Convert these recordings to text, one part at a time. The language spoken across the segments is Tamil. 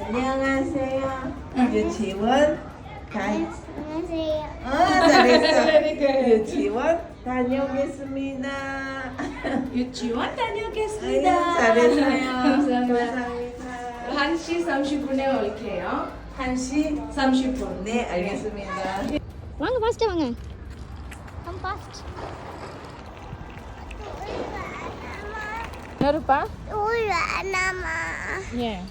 안녕하세요. 유치원 안녕하세요. 잘했어. 유치원 다녀오겠습니다. 유치원 다녀오겠습니다. 아유, 잘했어요. 감사합니다. 감사합니다. 1시 30분에 올게요. 1시 30분. 네, 알겠습니다. வாங்க ஃபாஸ்ட்டாக வாங்க கம் ஃபாஸ்ட் யாருப்பா? ஊர் வேணாமா ஏன்?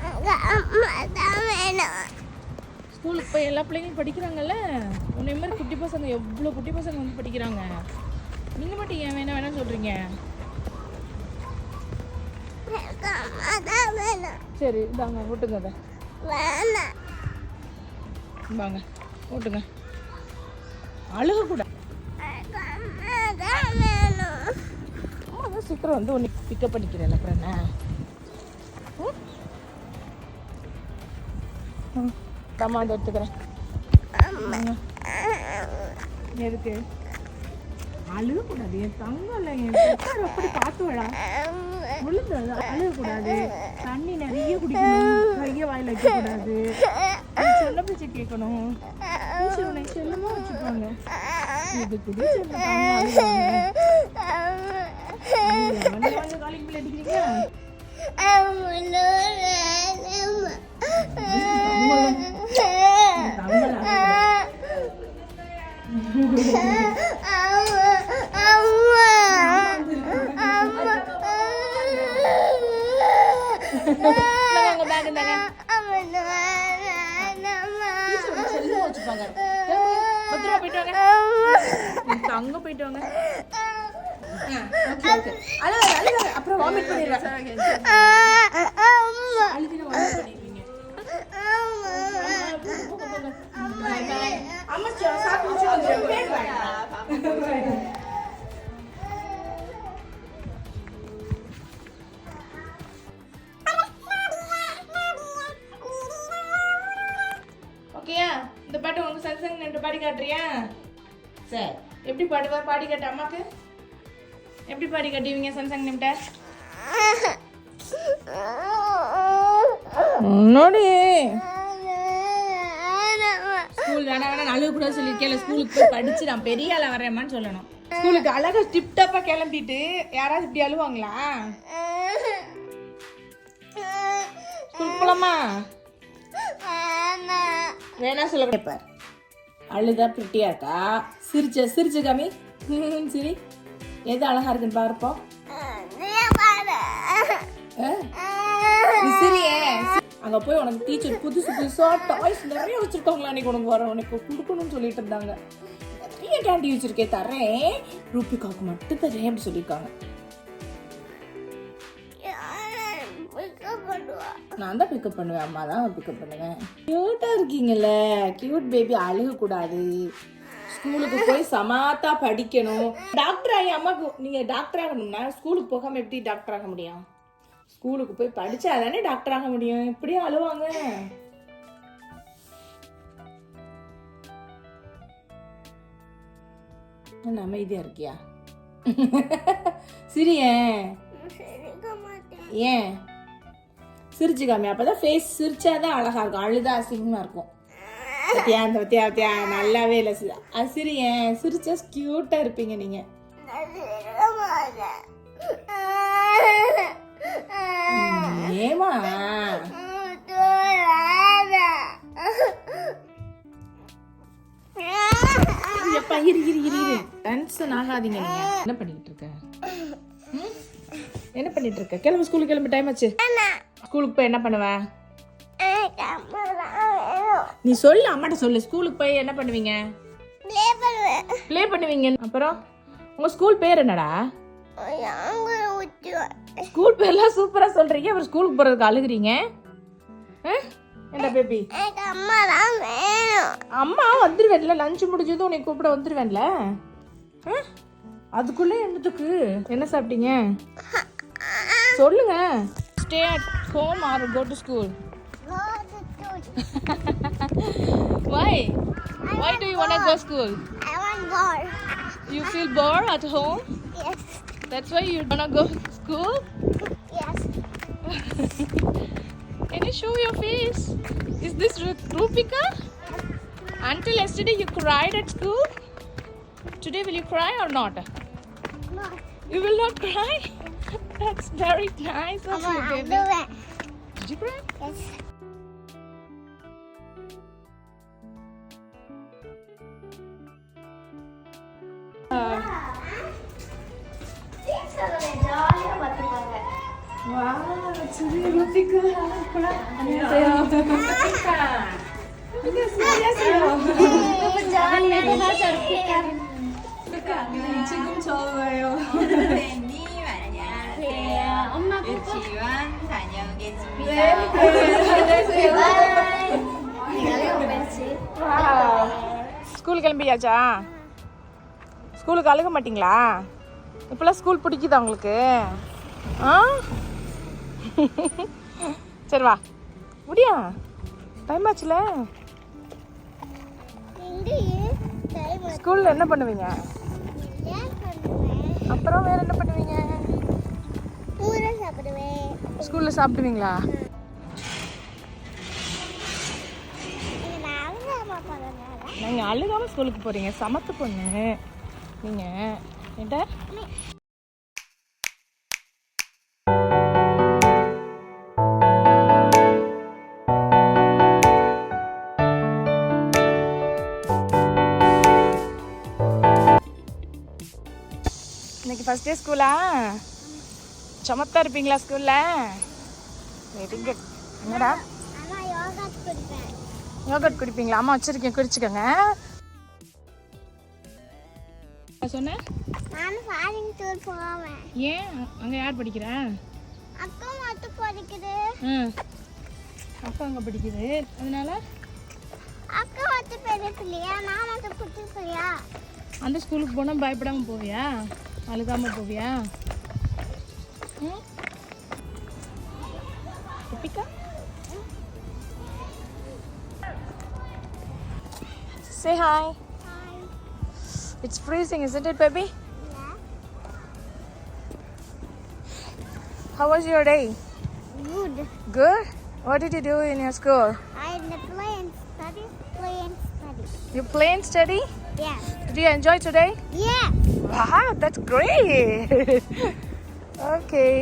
அங்கே அம்மா தான் வேணும். ஸ்கூலுக்கு போய் எல்லா பிள்ளைங்களும் படிக்கிறாங்கல்ல. உன்னை மாதிரி குட்டி பசங்க எவ்வளோ குட்டி பசங்க வந்து படிக்கிறாங்க. நீங்கள் மட்டும் ஏன் வேணாம் சொல்கிறீங்க? எனக்கு அம்மா தான் வேணும். சரி இதாங்க ஓட்டுங்க அதை. வேணாம். வாங்க ஓட்டுங்க. அழுகக்கூடாது. எனக்கு அம்மா தான் வேணும். அம்மா தான் சீக்கிரம் வந்து உன்னை பிக்கப் பண்ணிக்கிறேன் அப்புறம் என்ன? அம்மா அதை எடுத்துக்கிறேன். அம்மா. எதுக்கு? அழுகக்கூடாது. என் தங்கம் இல்லை, என் பெற்றார் அப்படி பார்த்து விடா. விழுந்து அழுகக்கூடாது. தண்ணி நிறைய குடிக்கணும். கையை வாயில் வைக்கக்கூடாது. சொல்ல பேச்சு கேட்கணும். டீச்சர் உன்னை செல்லமா வச்சுப்பாங்க. இதுக்கு டீச்சர் காலிங் பிள்ளை அடிக்கிறீங்களா? அங்க போயிட்டு வாங்க. அப்புறம் வாமிட் பண்ணிடுவேன். அழுதின வாமிட் பண்ணிடுவீங்க. அம்மா சாப்பிட்டு ஓகேயா? இந்த பாட்டு உங்க சன்சங் ரெண்டு பாடி காட்டுறியா? சரி, எப்படி பாடுவா? பாடி காட்டு அம்மாக்கு. எப்படி பாடி காட்டுவீங்க சன்சங் நிமிட்ட? முன்னாடி ஸ்கூல் வேணாம் அழுக கூட சொல்லியிருக்கேன். ஸ்கூலுக்கு போய் படிச்சு நான் பெரிய ஆளா வரேம்மான்னு சொல்லணும். ஸ்கூலுக்கு அழகா டிப் டாப்பா கிளம்பிட்டு யாராவது இப்படி அழுவாங்களா? ஸ்கூலுக்கு போலாமா? வேணா சொல்ல கேட்பார். அழுதா பிரிட்டியா இருக்கா? சிரிச்ச காமி. சரி, எது அழகா இருக்குன்னு பாருப்போம். சரியே, அங்க போய் உனக்கு டீச்சர் புதுசா டாய்ஸ் நிறைய வச்சிருக்காங்களா? அன்னைக்கு உனக்கு வர உனக்கு கொடுக்கணும்னு சொல்லிட்டு இருந்தாங்க. நிறைய கேண்டி வச்சிருக்கேன், தரேன், ரூபிகாவுக்கு மட்டும் தரேன் அப்படி சொல்லியிருக்காங்க. நான் தான் பிக்கப் பண்ணுவேன். அம்மா தான் பிக்கப் பண்ணுவேன். கியூட்டா இருக்கீங்கல்ல, கியூட் பேபி. அழுக கூடாது. ஸ்கூலுக்கு போய் சமாத்தா படிக்கணும். டாக்டர் ஆகி அம்மாக்கு நீங்க டாக்டர் ஆகணும்னா ஸ்கூலுக்கு போகாம எப்படி டாக்டர் ஆக முடியும்? ஸ்கூலுக்கு போய் படிச்சா தானே டாக்டர் ஆக முடியும். எப்படியே அழுவாங்க. என்ன அமைதியா இருக்கியா? சிரியேன். ஏன் சிரிச்சுக்காமி? அப்பதான் ஃபேஸ் சிரிச்சாதான் அழகா இருக்கும். அழுதா அசிங்கமா இருக்கும். பத்தியா நல்லாவே இல்லை. சிரியேன். சிரிச்சா கியூட்டா இருப்பீங்க நீங்க. ஏமா எப்பா இரு டென்ஷன் ஆகாதீங்க. நீங்க என்ன பண்ணிட்டு இருக்க? என்ன பண்ணிட்டு இருக்க? கிளம்பு, ஸ்கூலுக்கு கிளம்பு, டைம் ஆச்சு. ஸ்கூலுக்கு போய் என்ன பண்ணுவ? நீ சொல்லு, அம்மாட்ட சொல்லு. ஸ்கூலுக்கு போய் என்ன பண்ணுவீங்க? ப்ளே பண்ணுவீங்க. அப்புறம் உங்க ஸ்கூல் பேர் என்னடா? ஸ்கூல் பேர்லாம் சூப்பரா சொல்றீங்க. அப்புறம் ஸ்கூலுக்கு போறதுக்கு அழுகுறீங்க. என்ன பேபி? அம்மா வந்துருவேன்ல, லஞ்ச் முடிஞ்சதும் உன்னை கூப்பிட வந்துருவேன்ல. அதுக்குள்ளே என்னத்துக்கு? என்ன சாப்பிட்டீங்க சொல்லுங்க. Stay at home or go to school? Why? Why do you want to go school? I want bored. You feel bored at home? Yes. That's why you want to go school? Yes. Can you show your face. Is this Rupika? Until yesterday you cried at school. Today will you cry or not? Not. You will not cry? That's very nice of you, baby. Did you cry? Yes. Wow, today Rupika. 안녕하세요. 지금 좋아요. 선생님 안녕하세요. 엄마 유치원 다녀오겠습니다. School கிளம்பியாச்சா? ஸ்கூலுக்கு அழுக மாட்டீங்களா? இப்போல்லாம் ஸ்கூல் பிடிக்குதா உங்களுக்கு? ஆ சரி வா முடியா டைம் ஆச்சுல. ஸ்கூலில் என்ன பண்ணுவீங்க? அப்புறம் வேற என்ன பண்ணுவீங்க? ஸ்கூலில் சாப்பிடுவீங்களா? நீங்கள் அழுகாமல் ஸ்கூலுக்கு போகிறீங்க. சமத்து பொண்ணு நீங்கள். என்ன இன்னைக்கு ஃபர்ஸ்ட் டே ஸ்கூலா? சமத்தா இருப்பீங்களா ஸ்கூல்ல? Very good. என்னடா யோகட் குடிப்பீங்களா? அம்மா வச்சிருக்கேன், குடிச்சுக்கோங்க. சொன்னேன் நானும் ஃபாரின் டூர் போவேன். ஏன்? அங்கே யார் படிக்கிறா? அக்கா மட்டும் படிக்குது. அப்பா அங்கே படிக்குது, அதனால அக்கா மட்டும் பெரிய பிள்ளையா, நான் மட்டும் குட்டி பிள்ளையா? அந்த ஸ்கூலுக்கு போனால் பயப்படாமல் போவியா? அழுகாமல் போவியா? Rupika? Say hi. Hi. It's freezing, isn't it, baby? Yeah. How was your day? Good. Good? What did you do in your school? I play and study. Play and study. You play and study? Yeah. Did you enjoy today? Yeah. Wow, that's great. Okay.